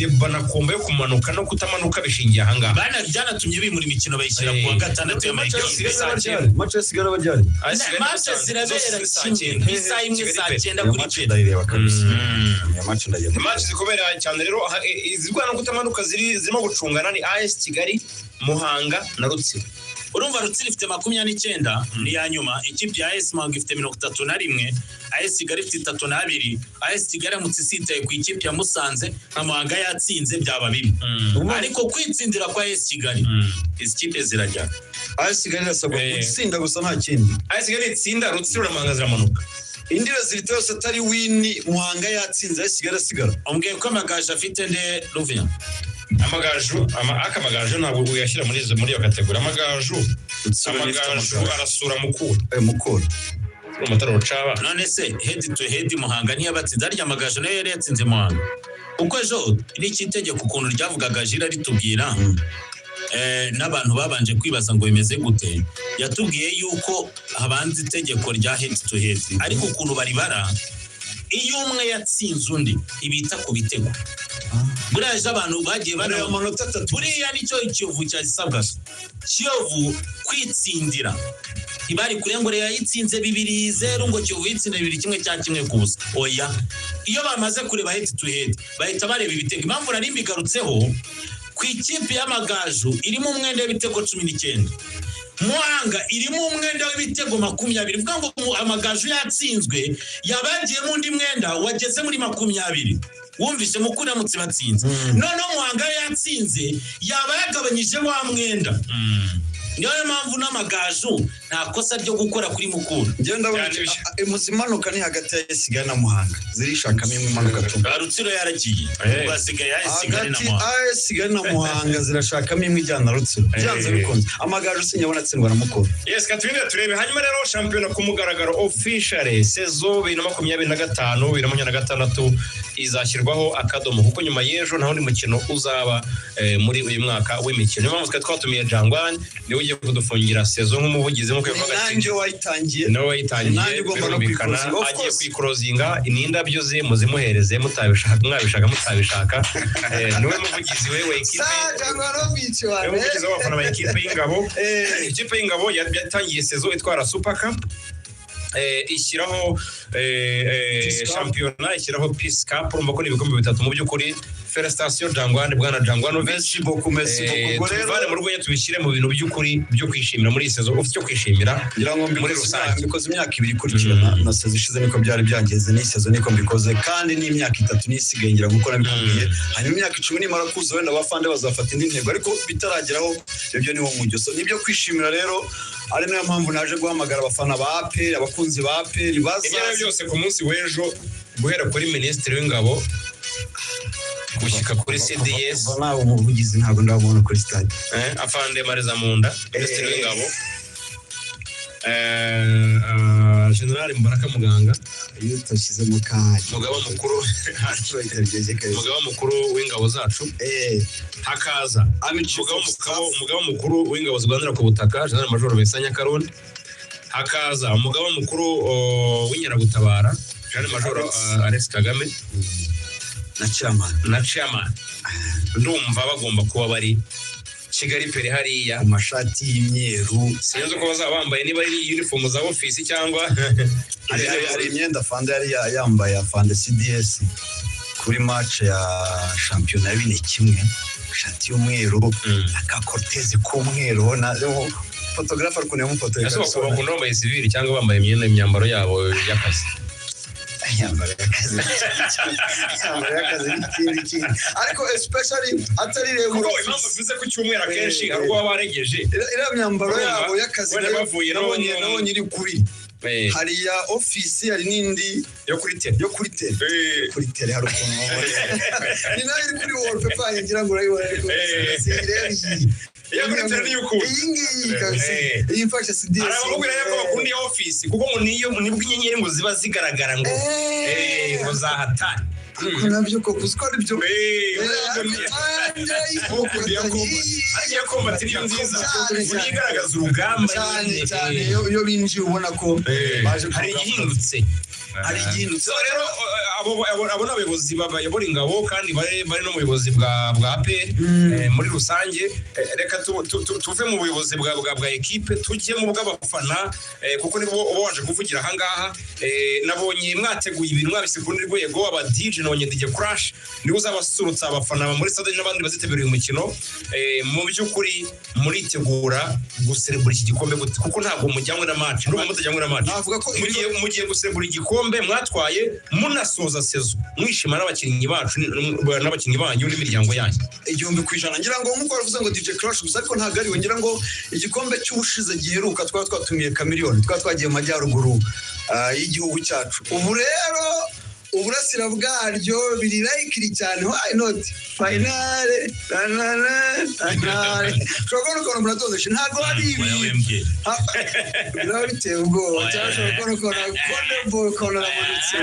deba na komba yo kumanuka no kutamanuka bishingiye ahangaha bana byanatumye bimura imikino bayishyira ku wa gatandatu ya match sigara bajyari match zirabera kimwe isaha imwe saa 9 kuri ndareba kabisa match ndagenda match zikomera cyane rero izirwana no kutamanuka zirimo gucungana ni AS Kigali Muhanga na Rutsiro. Urumva Rutsiro ifite 29 ni ya nyuma, ikipe ya AS Muhanga ifite 31, AS Kigali ifite 32, AS Kigali mutsisitaye ku ikipe ya Musanze na Muhanga yatsinze byaba bibi. Ariko kwitsindira kwa AS Kigali izi kipe zirajya. AS Kigali irasabwa gutsinda gusa nta kindi. AS Kigali itsinda Rutsiro na Muhanga ziramanuka. Indira zirito yose atari wini Muhanga yatsinze AS Kigali asigara. Umbwiye ko amagaje afite nde Ruvia. Amagaju ntabwo uyashyira muri iyo kategori. Amagaju arasura mukura umutaro rucaba. None se head to head Muhanga ntiyabatsinze arya amagaju nayo yari yatsinze Muhanga. Uko ejo iri kitegeko ukuntu ryavugaga jira ritubwira n'abantu babanje kwibaza ngo bimeze gute, yatubwiye yuko habanze itegeko rya head to head, ariko ukuntu baribara iyo umwe yatsinze undi ibita ku bitego. Buraje abantu bagiye bari amanota 3 buriya nicyo Kiyovu cyasabwa. Kiyovu kwitsindira ibari kurengore yayitsinze 2-0 ngo Kiyovu yitsinda 2-1 kubusa. Oya, iyo bamaze kureba head to head bahita bareba ibitego. Impamvu nari mbigarutseho ku ikipe y'amagaju irimo umwenda w'ibitego 19, Muhanga irimo umwenda w'ibitego 20. Vuga ngo amagaju yatsinzwe yabagiye mu ndi mwenda wageze muri 20. Wumvise mukura mutsi batsinze. None Muhanga yatsinze yaba yagabanyije wa mwenda. Niyo mpamvu n'amagaju nta kosa ryo gukora kuri mukura. Ngenda muzimanuka ni hagati ya Kigali na Muhanga zirishaka mwe imanuka tu. Rutsiro yaragiye basigaye ya Kigali na Muhanga. Kigali na Muhanga zirashaka mwe ijyana Rutsiro. Byanze bikunze amagaju sinyabona tsindwa na mukura. Yes, katubine turebe hanyuma rero shampiyona ku mugaragaro officially saison 2025 2026 izashyirwaho akadomo kuko nyuma y'ejo nta wundi mukino uzaba muri uyu mwaka w'imikino. Niyo mpamvu twatumiye Jangwan niwe ugiye kudufungira saison nk'umuvugizi nk'uko yavuga ati nanjye wayitangiye birumvikana agiye kwikrozinga inindabyo ze muzimuhereze mutabishaka niwe muvugizi wewe ekipe muvugizi w'abafana ba ekipe y'ingabo. Ikipe y'ingabo yatangiye saison itwara Super Cup, ishyiraho shampiyona, ishyiraho Peace Cup. Urumva ko ni ibikombe bitatu mu by'ukuri. Felicitation Jangwan, bwana Jangwanovic, merci beaucoup tuvane mu rwenya tubishyire mu bintu by'ukuri byo kwishimira muri saison ufite cyo kwishimira ngira ngo muri rusange bikoze imyaka 2 ikurikirana na saison ishize niko byari byangeze, ni saison niko mbikoze kandi ni imyaka 3 nisigaye ngira gukora bikubwiye. Hanyuma imyaka 10 nimara kuza wenda bafande bazafata indi ntego, ariko bitarageraho ibyo niwo mujyo. So nibyo kwishimira rero, ari nayo mpamvu naje guhamagara abafana ba APR, abakunzi ba APR baza byose ku munsi w'ejo, guhera kuri Minisitiri w'Ingabo gushyika kuri CDS. Nawe umuvugizi ntabwo ndabona kuri stade afande Mariza Munda, Minisitiri w'Ingabo, General Mubaraka Muganga, iyo tashyize mu kaje mugaba mukuru w'ingabo zacu, hakaza umugaba mukuru w'ingabo z'Rwanda ku butaka General Major Besanya Karundi, hakaza umugaba mukuru w'inkeragutabara General Major Alex Kagame na chairman. Ndumva bagomba kuba bari Kigali pere hariya amashati y'imyeru, sinzi ko bazaba bambaye niba ari uniform za office cyangwa hari imyenda afande yari yambaye afande CDS kuri match ya shampiyona ya 1-1, shati y'umweru aka cortez k'umweru na photographer kuneye mu foto y'akazi. Ese bakunda bambaye civil cyangwa bambaye imyambaro yabo y'akazi? Yambara akazi n'ikindi ariko especially atari rero kuko impamvu bivuze ku cyumweru akenshi hari uwo baregeje iriya myambaro yabo y'akazi nabonye iri kubi. Hari ya office, hari n'indi yo kuri tele hari ukuntu ni nayo iri kuri wallpaper ngira ngo urayibona ariko iyi mfasha CDS arababwira yuko bakunda iyo office kuko ngo nibwo inyenyeri ngo ziba zigaragara ngo zahatari nabyo ko kuzikora ibyo igaragaza urugamba cyane iyo binjiye ubona ko hari igihindutse hari igihindutse so rero abo n'abayobozi bayobora ingabo kandi bari no mu buyobozi bwa APR muri rusange. Reka tuve mu buyobozi bwa ekipe tujye mu bw'abafana kuko nibo waje kuvugira ahangaha. Nabonye mwateguye ibintu mwabise ku rundi rwego, aba DJ nabonye DJ Crash niwe uzabasurutsa abafana muri stade n'abandi bazitabiriye umukino. Mu by'ukuri muritegura guserebura iki gikombe gute? Kuko ntabwo mujyanywe na match, n'ubu mutajyanywe na match. Navuga ko mugiye guserebura igikombe mwatwaye munasoza sezo mwishima n'abakinnyi bacu n'abakinnyi banyu n'imiryango yanyu. 100% ngira ngo nkuko bavuze ngo DJ Crash gusa ariko ntabwo ari ngira ngo igikombe cy'ubushize giheruka twatumiye Chameleone twagiye mu majyaruguru y'igihugu cyacu. Ubu rero uburasira bwaryo biri likely cyane. Why not finale shobora ko muratoze ntago ari ibi bitewe ubwoba cyangwa shobora ko konabonetse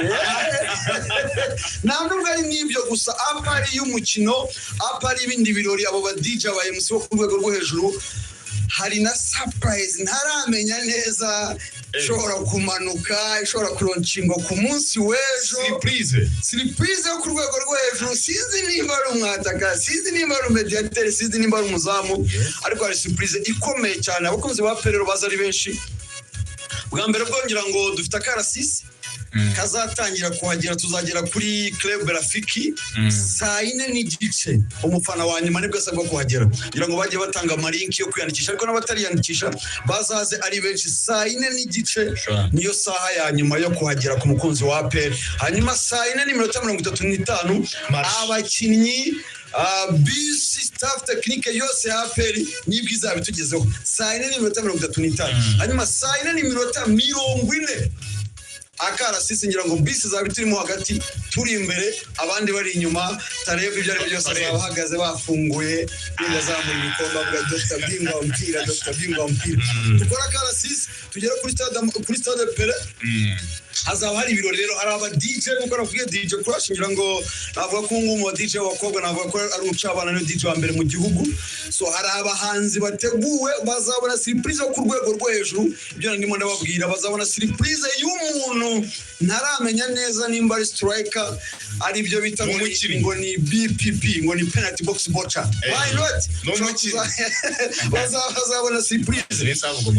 ntabwo ari n'ibyo gusa apari y'umukino apari ibindi birori abo ba DJ aba MC bo ku rwego rwo hejuru hari na surprise ntaramenya neza ishobora kumanuka ishobora kuroncingo ku munsi w'ejo. Surprise yo ku rwego rwo hejuru. Sinzi nimba ari umwataka, sinzi nimba ari umediateur, sinzi nimba ari umuzamu, ariko hari surprise ikomeye cyane. Abakunzi ba Perero baza ari benshi. Bwa mbere bwongera ngo dufite akarasisi kazatangira kuhagera, tuzagera kuri Club Rafiki 4:30. Umufana wa nyuma nibwo asabwa kuhagera kugira ngo bajye batanga amalinki yo kwiyandikisha, ariko n'abatariyandikisha bazaze ari benshi. 4:30 niyo saha ya nyuma yo kuhagera ku mukunzi wa APR. Hanyuma 4:35 abakinnyi bisi staff technique yose ya APR nibwo izabitugezeho 4:35. Hanyuma 4:40 akarasisi ngira ngo bisi zabiturimo hagati turi imbere abandi bari inyuma. Tarebe ibyo ari byose abahagaze bafunguye binda zamura ibikombe bwa Dr. Bingwa Mpira dukora akarasisi tugera kuri stade Pele. Hazaba hari ibirori rero, hari aba DJ nkuko navuye DJ Crash ngira ngo navuga ko mu DJ w'abakobwa navuga ko ari ucabana no DJ wa mbere mu gihugu. So hari abahanzi bateguwe bazabona surprise ku rwego rwo hejuru. Ibyo ndimo ndababwira bazabona surprise y'umuntu ntaramenya neza nimba ari striker ari byo bita ngo ni BPP ngo ni penalty box botcher. Why not? Bazabona surprise.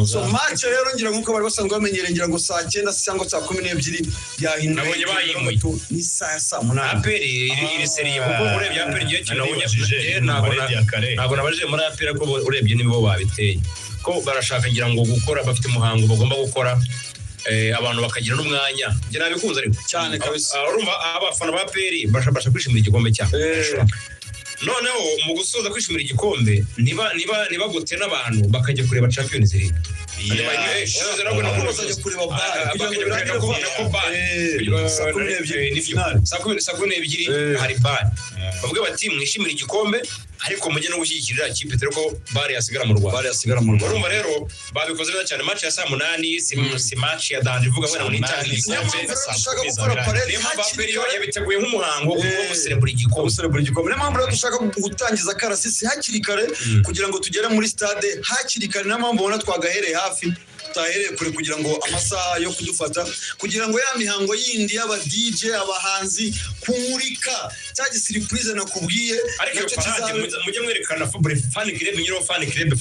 So match rero ngira nkuko bari basanzwe bamenyereye ngira ngo saa 9 cyangwa saa 12 yahinduye. Nabonye bayimuye ni saa 8. APR iri serie kuko urebye APR giye kinabonye ntabwo nabajije muri APR ko urebye nibo babiteye ko barashaka ngira ngo gukora bafite umuhango bagomba gukora abantu bakagira n'umwanya. Nje nabikunze ariko cyane kabisa. Urumva abafana ba APR bashaka kwishimira igikombe cyabo. Noneho mu gusoza kwishimira igikombe niba gute n'abantu bakajya kureba Champions League. Sakune ebyiri hari bar bavuga bati mwishimira igikombe ariko mujye no gushyigikira ikipe dore ko bar yasigara mu Rwanda. Urumva rero babikoze neza cyane. Match ya saa 8 si match ya danje ivuga ngo ni itanga igikombe. Yabiteguye nk'umuhango wo guserebura igikombe. Niyo mpamvu rero dushaka gutangiza akarasisi hakiri kare kugira ngo tugere muri stade hakiri kare. Niyo mpamvu ubona twagahereye hafi tutahereye kure kugira ngo amasaha yo kudufata kugira ngo ya mihango yindi y'aba DJ abahanzi kumurika cya surprise nakubwiye. Ariko mujye mwerekana fan club nyiro fan club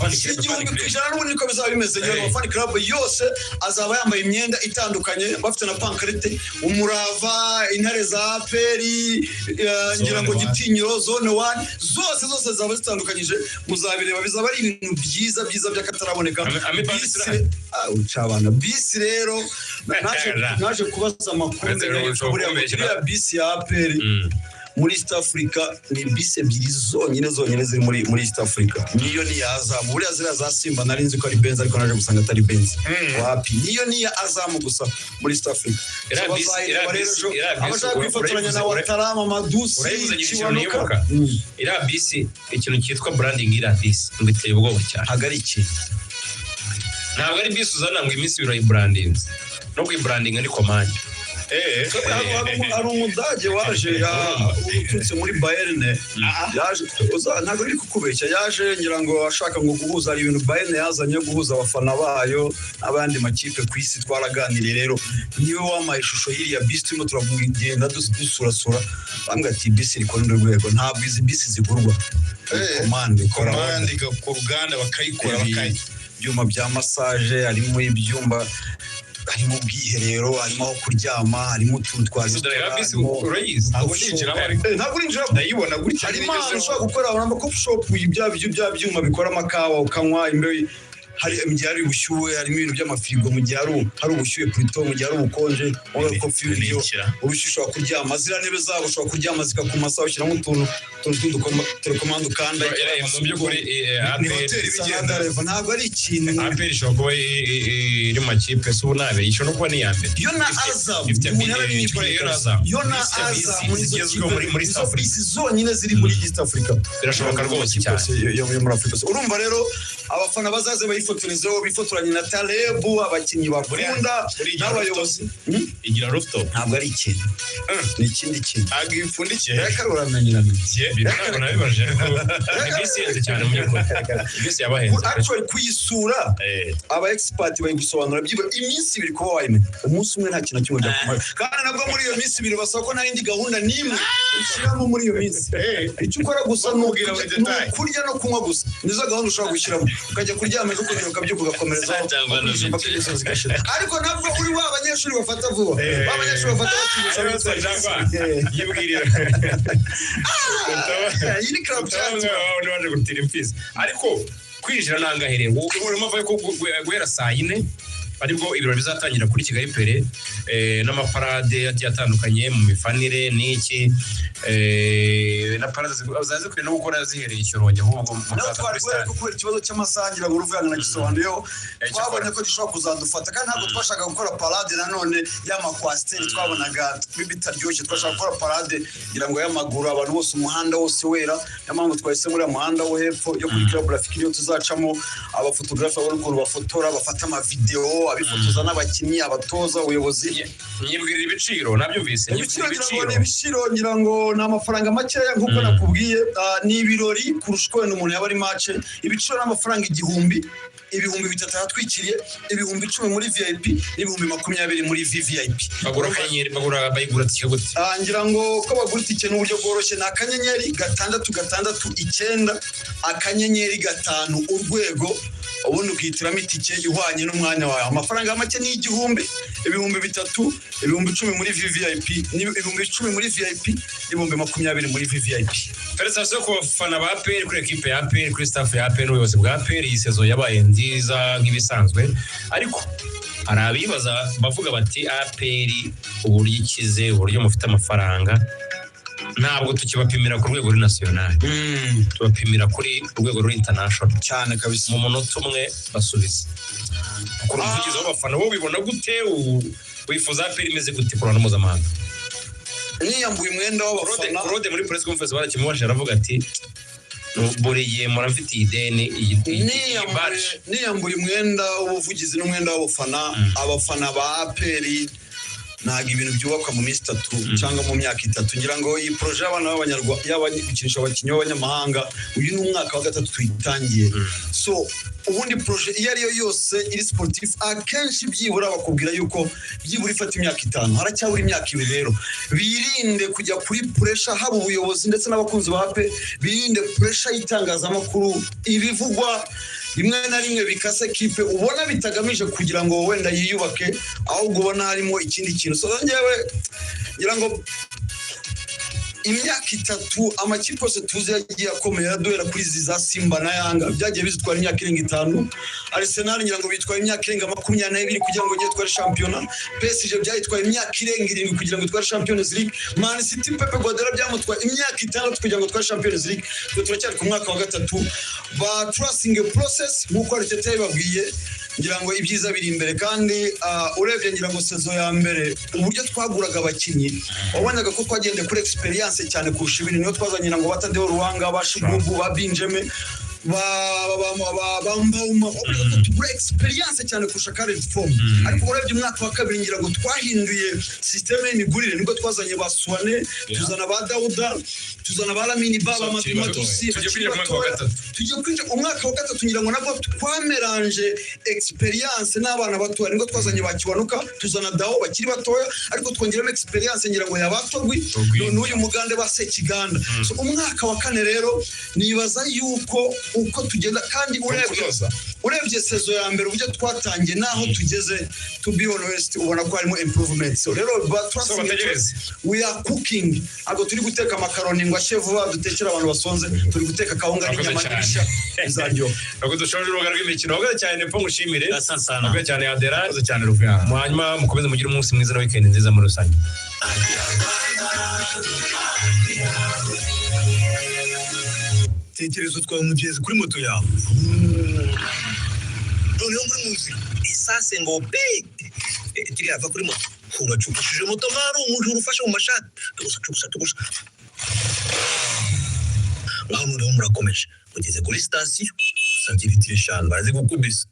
n'ubundi ko bizaba bimeze. Nyiro fan club yose azaba yambaye imyenda itandukanye bafite na pankarite umurava intare za APR ngira ngo Gitinyiro zone 1 zose zaba zitandukanyije muzabireba bizaba ari ibintu byiza by'akataraboneka. Ucabana bisi rero naje kubaza amakuru buriya bisi ya APR muri East Africa ni bisi ebyiri zonyine ziri muri East Africa. Niyo ni yazamu buriya zira za Simba narinzi ko ari Benz ariko naje gusanga atari Benz. Wapi niyo ni azamu gusa muri East Africa. Abashaka kwifotoranya na Watarama Madusi Kiwanuka. Ira bisi ikintu cyitwa branding ira bisi ngiteye ubwoba cyane. Hagariki ntabwo ari bisi uzana ngo iminsi biro branding no kwibranding ni command. hari umudage waje uturutse muri Bayern yaje ntabwo ari kukubeshya yaje ngira ngo ashaka ngo guhuza ibintu Bayern yazanye guhuza abafana bayo n'abandi makipe ku isi twaraganiriye rero niwe wamaye ishusho y'iriya bisi turimo turagenda dusurasura bambwira ati bisi iri ku rundi rwego ntabwo izi bisi zigurwa komande ku ruganda bakayikora ibyuma bya massage harimo ibyumba harimo ubwiherero harimo aho kuryama harimo utuntu twa ntabwo urinjira ndayibona gutya harimo ahantu ushobora gukora amakofi shop bya byuma bikora amakawa ukanywa imbeho hari igihe hari ubushyuhe harimo ibintu by'amafirigo mu gihe hari ubushyuhe plutôt mu gihe hari ubukonje wowe kofi y'ibyo ubushyuhe ushobora kuryama ziriya ntebe zabo ushobora kuryama zikakumasa ushyiramo utuntu telekomande ukanda mu by'ukuri ntabwo ari ikintu APR ishobora kuba iri mu makipe si ubunabire ishobora no kuba n'iya mbere yo na Azam yo na Azam muri East Africa zonyine ziri muri East Africa birashoboka rwose cyane yo muri Africa urumva rero abafana bazaze bayifotorezeho bifotoranye na Talebu abakinnyi bakunda n'abayobozi igira rooftop ntabwo ari ikintu ni ikindi kintu ntabwo ipfundikiye reka uramenyera birashobora nabibaje bisi yenze cyane mu by'ukuri bisi yabahenze actually kuyisura aba expert bayigusobanura byibura iminsi ibiri kuba wayimenya umunsi umwe nta kintu kimwe byakumara kandi nabwo muri iyo minsi ibiri basaba ko nta yindi gahunda n'imwe ushyiramo muri iyo minsi icyo ukora gusa ni kurya no kunywa gusa nizo gahunda ushobora gushyiramo ukajya kuryama ejo ukongera ukabyuka ugakomereza ariko nabwo uri wa banyeshuri bafata vuba ba banyeshuri bafata yibwirira iyi ni club chat waje gutira imfizi ariko kwinjira nangahere urimo avuye ko guhera saa 4 aribwo ibirori bizatangira kuri Kigali Pere n'amaparade agiye atandukanye mu mifanire n'iki na parade zaze kure no gukora zihereye Shyorongi ahubwo kubera ikibazo cy'amasangira ngo uruvugana na Gisobanuro twabonye ko gishobora kuzadufata kandi ntabwo twashaka gukora parade nanone y'amakwasiteri twabonaga bitaryoshye twashaka gukora parade ngira ngo y'amaguru abantu bose umuhanda wose wera y'ampamvu twahise muri umuhanda wo hepfo yo kuri Club Rafiki niyo tuzacamo abafotografa b'urukundo bafotora bafata amavideo abifotoza n'abakinnyi abatoza ubuyobozi nyibwirira ibiciro nabyumvise ibiciro ngira ngo ni amafaranga makeya nk'uko nakubwiye ni ibirori kurusha uko umuntu yaba ari mace ibiciro n'amafaranga 1000 ibihumbi 3 yatwikiriye ibihumbi 10 muri VIP n'ibihumbi 20 muri VVIP bayigura tike gute ngira ngo ko bagura tike n'uburyo bworoshye na akanyenyeri 669 akanyenyeri 5 urwego ubundi ukihitiramo itike ihwanye n'umwanya wawe amafaranga make ni 1000 ibihumbi 3 ibihumbi 10 muri VVIP n'ibihumbi 10 muri VIP n'ibihumbi 20 muri VVIP felicitations ku bafana ba APR kuri equipe ya APR kuri staff ya APR n'ubuyobozi bwa APR iyi sezo yabaye nziza nk'ibisanzwe ariko hari abibaza bavuga bati APR uburyo ikize uburyo mufite amafaranga ntabwo tukibapimira ku rwego national tubapimira kuri rwego international cyane kabisa mu munota umwe basubiza kuri umuvugizi w'abafana bo bibona gute wifuza APR imeze gute ku ruhando mpuzamahanga niyambuye umwenda w'abafana Rode muri press conference barakimubajije aravuga ati buriye murafite ideni niyambuye umwenda w'ubuvugizi n'umwenda w'abafana abafana ba APR ntabwo ibintu byubakwa mu minsi 3 cyangwa mu myaka 3 ngira ngo iyi projet y'abana b'abanyarwanda y'abanyikinisha abakinnyi b'abanyamahanga uyu ni umwaka wa 3 tuyitangiye so ubundi projet iyo ari yo yose iri sportif akenshi byibura bakubwira yuko byibura ifata imyaka 5 haracyabura imyaka 2 rero birinde kujya kuri pressure haba ubuyobozi ndetse n'abakunzi ba APR birinde pressure y'itangazamakuru ibivugwa rimwe na rimwe bikase kipe ubona bitagamije kugira ngo wenda yiyubake ahubwo ubona harimo ikindi kintu so njyewe ngira ngo imyaka 3 amakipe yose tuzi yagiye akomeye duhera kuri za Simba na Yanga byagiye bizitwara imyaka 5 Arsenal ngira ngo bitwaye imyaka 22 kugira ngo ngiye tware championa PSG byayitwaye imyaka 7 kugira ngo tware Champions League Man City Pep Guardiola byamutwaye imyaka 6 kugira ngo tware Champions League turacyari ku mwaka wa 3 ba trusting process nkuko Arteta yababwiye ngira ngo ibyiza biri imbere kandi urebye ngira ngo sezo ya mbere uburyo twaguraga abakinnyi wabonaga ko twagendeye kuri experience cyane kurusha ibintu niyo twazanye ngo batadeho Ruwanga bashigugu ba Benjamin tugura experience cyane kurusha current form ariko urebye umwaka wa kabiri ngira ngo twahinduye systeme y'imigurire nibwo twazanye ba Suwane tuzana ba Dauda tuzana ba Lamini Baba Matusi tujye kwinjira umwaka wa gatatu ngira ngo nabwo twameranje experience n'abana bato nibwo twazanye ba Kiwanuka tuzana Dao bakiri batoya ariko twongeramo experience ngira ngo yabatogwi n'uyu mugande ba Sekiganda so umwaka wa kane rero nibaza yuko uko tugenda kandi urebye sezo ya mbere uburyo twatangiye naho tugeze to be honest ubona ko harimo improvements so rero we are cooking ago turi guteka makaroni ngo ashye vuba dutekera abantu basonze turi guteka kawunga n'inyama n'ibishya bizaryo nako dushoje urubuga rw'imikino waga cyane mpo mushimire asasana waga cyane Adera cyane Rufiana hanyuma mukomeze mugire umunsi mwiza na weekend nziza muri rusange tekerezo twawe mugeze kuri moto yawe noneho muri muzi isase ngo big kiriya ava kuri moto uracukushije moto nk'ari umuntu urufashe mu mashati tugusa uraho noneho murakomeje mugeze kuri sitasiyo usanga ibiti eshanu barazi gukubisa